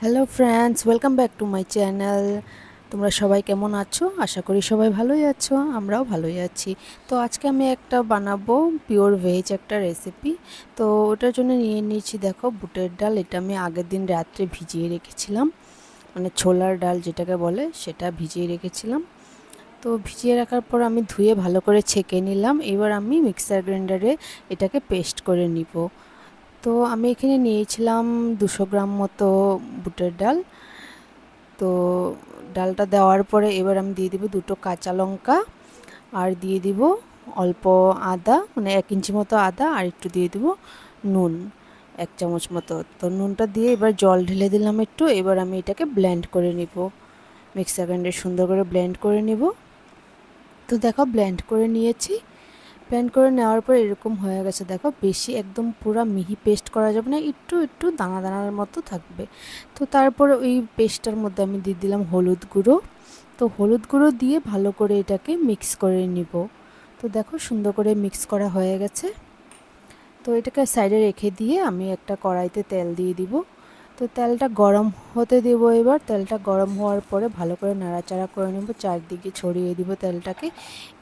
Hello friends, welcome back to my channel. তোমরা সবাই কেমন আছো? আশা করি সবাই ভালোই আছো, আমরাও ভালোই আছি। তো আজকে আমি একটা বানাবো পিওর ভেজ একটা রেসিপি। তো ওটার জন্য নিয়ে নিয়েছি, দেখো, বুটের ডাল। এটা আমি আগের দিন রাত্রে ভিজিয়ে রেখেছিলাম, মানে ছোলার ডাল যেটাকে বলে, সেটা ভিজিয়ে রেখেছিলাম। তো ভিজিয়ে রাখার পর আমি ধুয়ে ভালো করে ছেঁকে নিলাম। এবার আমি মিক্সার গ্রাইন্ডারে এটাকে পেস্ট করে নিব। তো আমি এখানে নিয়েছিলাম 200 গ্রাম মতো বুটের ডাল। তো ডালটা দেওয়ার পরে এবার আমি দিয়ে দিব দুটো কাঁচা লঙ্কা, আর দিয়ে দিব অল্প আদা, মানে 1 ইঞ্চি মতো আদা, আর একটু দিয়ে দিব নুন, 1 চামচ মতো। তো নুনটা দিয়ে এবার জল ঢেলে দিলাম একটু। এবার আমি এটাকে ব্লেন্ড করে নিব, মিক্সার গ্রাইন্ডারে সুন্দর করে ব্লেন্ড করে নিব। তো দেখো, ব্লেন্ড করে নিয়েছি। ব্লেন্ড করে নেওয়ার পর এরকম হয়ে গেছে, দেখো। বেশি একদম পুরো মিহি পেস্ট করা যাবে না, একটু একটু দানা দানার মতো থাকবে। তো তারপরে ওই পেস্টটার মধ্যে আমি দিয়ে দিলাম হলুদ গুঁড়ো। তো হলুদ গুঁড়ো দিয়ে ভালো করে এটাকে মিক্স করে নিব। তো দেখো, সুন্দর করে মিক্স করা হয়ে গেছে। তো এটাকে সাইডে রেখে দিয়ে আমি একটা কড়াইতে তেল দিয়ে দিব। তো তেলটা গরম হতে দেব। এবার তেলটা গরম হওয়ার পরে ভালো করে নাড়াচাড়া করে নেব, চারদিকে ছড়িয়ে দিব তেলটাকে।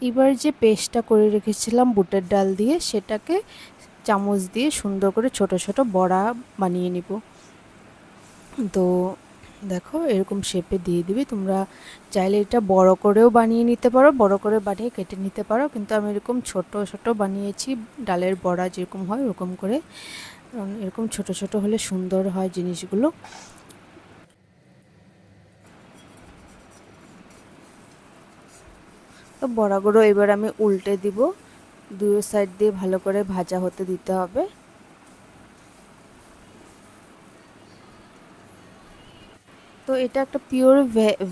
এবার যে পেস্টটা করে রেখেছিলাম বুটের ডাল দিয়ে, সেটাকে চামচ দিয়ে সুন্দর করে ছোট ছোট বড়া বানিয়ে নিব। তো দেখো, এরকম শেপে দিয়ে দিবি। তোমরা চাইলে এটা বড় করেও বানিয়ে নিতে পারো, বড় করে বানিয়ে কেটে নিতে পারো, কিন্তু আমি এরকম ছোট ছোট বানিয়েছি, ডালের বড়া যেরকম হয় ওরকম করে। এরকম ছোট ছোট হলে সুন্দর হয় জিনিসগুলো। তো বড়াগুলো এবার আমি উল্টে দিব, দুই সাইড দিয়ে ভালো করে ভাজা হতে দিতে হবে। তো এটা একটা পিওর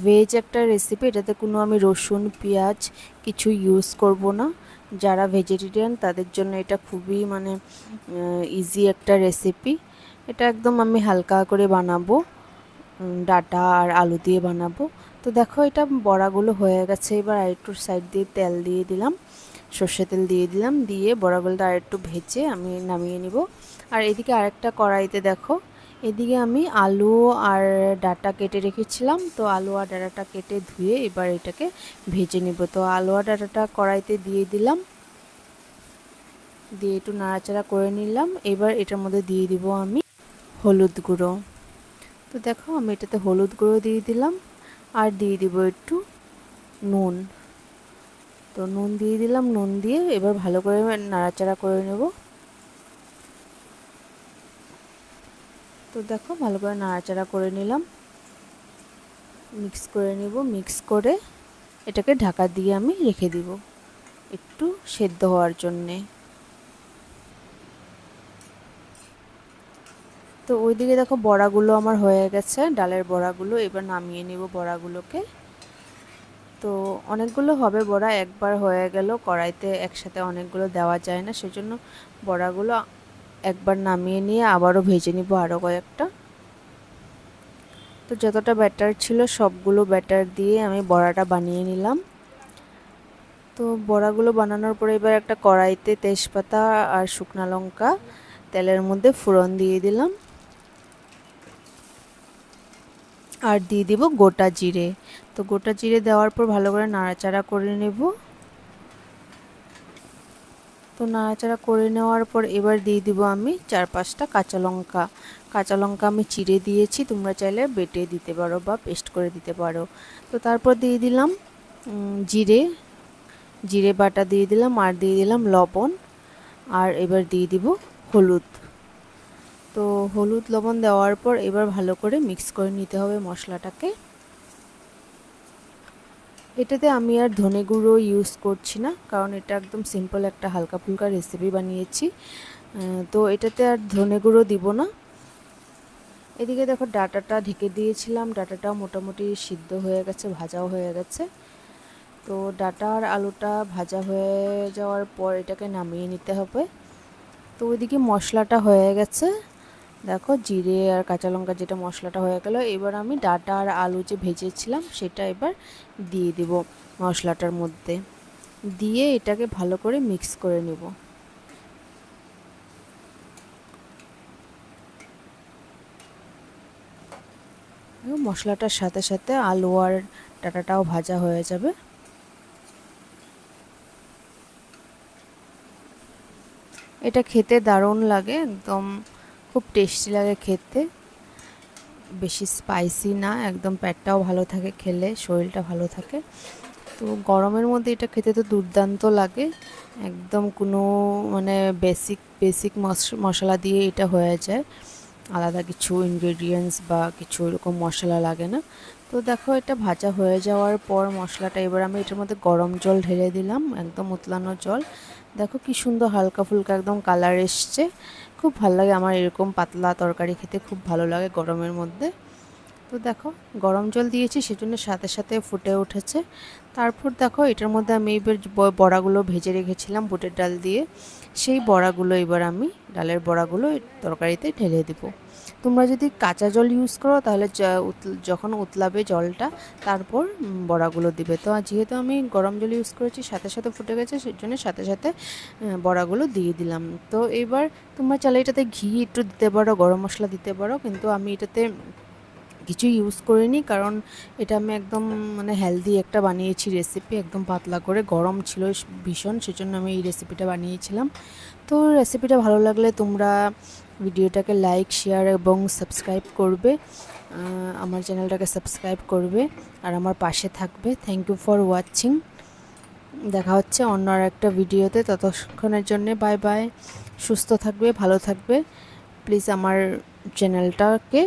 ভেজ একটা রেসিপি। এটাতে কোনো আমি রসুন পেঁয়াজ কিছু ইউজ করব না। যারা ভেজিটেরিয়ান তাদের জন্য এটা খুবই মানে ইজি একটা রেসিপি। এটা একদম আমি হালকা করে বানাবো, ডাটা আর আলু দিয়ে বানাবো। তো দেখো, এটা বড়াগুলো হয়ে গেছে। এবার আরেকটু সাইড দিয়ে তেল দিয়ে দিলাম, সর্ষে তেল দিয়ে দিলাম, দিয়ে বড়াগুলোটা আরেকটু ভেজে আমি নামিয়ে নিব। আর এদিকে আরেকটা কড়াইতে দেখো, এদিকে আমি আলু আর ডাটা কেটে রেখেছিলাম। তো আলু আর ডাটাটা কেটে ধুয়ে এবার এটাকে ভেজে নিব। তো আলু আর ডাটাটা কড়াইতে দিয়ে দিলাম, দিয়ে একটু নাড়াচাড়া করে নিলাম। এবার এটার মধ্যে দিয়ে দিব আমি হলুদ গুঁড়ো। তো দেখো, আমি এটাতে হলুদ গুঁড়ো দিয়ে দিলাম, আর দিয়ে দিব একটু নুন। তো নুন দিয়ে দিলাম, নুন দিয়ে এবার ভালো করে নাড়াচাড়া করে নেব। তো দেখো, ভালো করে নাড়াচাড়া করে নিলাম, মিক্স করে নেব। মিক্স করে এটাকে ঢাকা দিয়ে আমি রেখে দিব একটু সেদ্ধ হওয়ার জন্যে। তো ওইদিকে দেখো, বড়াগুলো আমার হয়ে গেছে, ডালের বড়াগুলো। এবার নামিয়ে নেব বড়াগুলোকে। তো অনেকগুলো হবে বড়া, একবার হয়ে গেল কড়াইতে একসাথে অনেকগুলো দেওয়া যায় না, সেজন্য বড়াগুলো একবার নামিয়ে নিয়ে আবারও ভেজে নিব আরও কয়েকটা। তো যতটা ব্যাটার ছিল সবগুলো ব্যাটার দিয়ে আমি বড়াটা বানিয়ে নিলাম। তো বড়াগুলো বানানোর পরে এবার একটা কড়াইতে তেজপাতা আর শুকনো লঙ্কা তেলের মধ্যে ফোড়ন দিয়ে দিলাম, আর দিয়ে দিব গোটা জিরে। তো গোটা জিরে দেওয়ার পর ভালো করে নাড়াচাড়া করে নেব। তো নাড়াচাড়া করে নেওয়ার পর এবার দিয়ে দিব আমি 4-5টা কাঁচা লঙ্কা। কাঁচা লঙ্কা আমি চিড়ে দিয়েছি, তোমরা চাইলে বেটে দিতে পারো বা পেস্ট করে দিতে পারো। তো তারপর দিয়ে দিলাম জিরে, জিরে বাটা দিয়ে দিলাম, আর দিয়ে দিলাম লবণ, আর এবার দিয়ে দিব হলুদ। তো হলুদ লবণ দেওয়ার পর এবার ভালো করে মিক্স করে নিতে হবে মশলাটাকে। এটাতে আমি আর ধনে গুঁড়ো ইউজ করছি না, কারণ এটা একদম সিম্পল একটা হালকা ফুলকা রেসিপি বানিয়েছি। তো এটাতে আর ধনে গুঁড়ো দিব না। এদিকে দেখো, ডাটাটা ঢেকে দিয়েছিলাম, ডাটাটাও মোটামুটি সিদ্ধ হয়ে গেছে, ভাজাও হয়ে গেছে। তো ডাটা আর আলুটা ভাজা হয়ে যাওয়ার পর এটাকে নামিয়ে নিতে হবে। তো ওইদিকে মশলাটা হয়ে গেছে, দেখো, জিরে আর কাঁচা লঙ্কা যেটা মশলাটা হয়ে গেল। এবার আমি ডাটা আর আলু যে ভেজেছিলাম সেটা এবার দিয়ে দিব মশলাটার মধ্যে, দিয়ে এটাকে ভালো করে মিক্স করে নেব। মশলাটার সাথে সাথে আলু আর ডাঁটাটাও ভাজা হয়ে যাবে। এটা খেতে দারুণ লাগে, একদম খুব টেস্টি লাগে খেতে, বেশি স্পাইসি না, একদম পেটটাও ভালো থাকে খেলে, শরীরটা ভালো থাকে। তো গরমের মধ্যে এটা খেতে তো দুর্দান্ত লাগে, একদম কোনো মানে বেসিক মশলা দিয়ে এটা হয়ে যায়, আলাদা কিছু ইনগ্রেডিয়েন্টস বা কিছু এরকম মশলা লাগে না। তো দেখো এটা ভাজা হয়ে যাওয়ার পর মশলাটা এবার আমি এটার মধ্যে গরম জল ঢেলে দিলাম, একদম উতলানো জল। দেখো কি সুন্দর হালকা ফুলকা একদম কালার এসছে, খুব ভালো লাগে আমার এরকম পাতলা তরকারি খেতে, খুব ভালো লাগে গরমের মধ্যে। তো দেখো গরম জল দিয়েছি সেজন্য সাথে সাথে ফুটে উঠেছে। তারপর দেখো এটার মধ্যে আমি এবার বড়াগুলো ভেজে রেখেছিলাম বুটের ডাল দিয়ে, সেই বড়াগুলো এবার আমি ডালের বড়াগুলো তরকারিতে ঢেলে দেবো। তোমরা যদি কাঁচা জল ইউজ করো তাহলে যখন উতলাবে জলটা তারপর বড়াগুলো দিবে। তো যেহেতু আমি গরম জল ইউজ করেছি সাথে সাথে ফুটে গেছে, সেজন্য সাথে সাথে বড়াগুলো দিয়ে দিলাম। তো এবার তোমরা চাইলে এটাতে ঘি একটু দিতে পারো, গরম মশলা দিতে পারো, কিন্তু আমি এটাতে কিছু ইউজ করিনি, কারণ এটা আমি একদম মানে হেলদি একটা বানিয়েছি রেসিপি, একদম পাতলা করে, গরম ছিল ভীষণ, সেজন্য আমি এই রেসিপিটা বানিয়েছিলাম। তো রেসিপিটা ভালো লাগলে তোমরা ভিডিওটাকে লাইক, শেয়ার এবং সাবস্ক্রাইব করবে, আমার চ্যানেলটাকে সাবস্ক্রাইব করবে আর আমার পাশে থাকবে। Thank you for watching. দেখা হচ্ছে অন্য আর একটা ভিডিওতে, ততক্ষণের জন্যে বাই বাই। সুস্থ থাকবে, ভালো থাকবে, প্লিজ আমার চ্যানেলটাকে